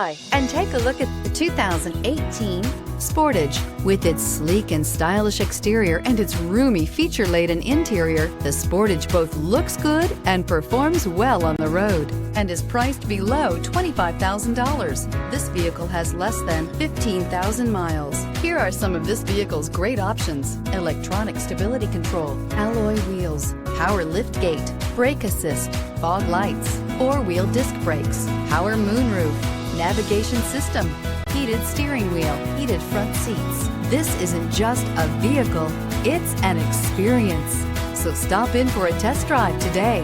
Hi, and take a look at the 2018 Sportage. With its sleek and stylish exterior and its roomy feature-laden interior, the Sportage both looks good and performs well on the road and is priced below $25,000. This vehicle has less than 15,000 miles. Here are some of this vehicle's great options: electronic stability control, alloy wheels, power lift gate, brake assist, fog lights, four-wheel disc brakes, power moonroof, navigation system, heated steering wheel, heated front seats. This isn't just a vehicle, it's an experience. So stop in for a test drive today.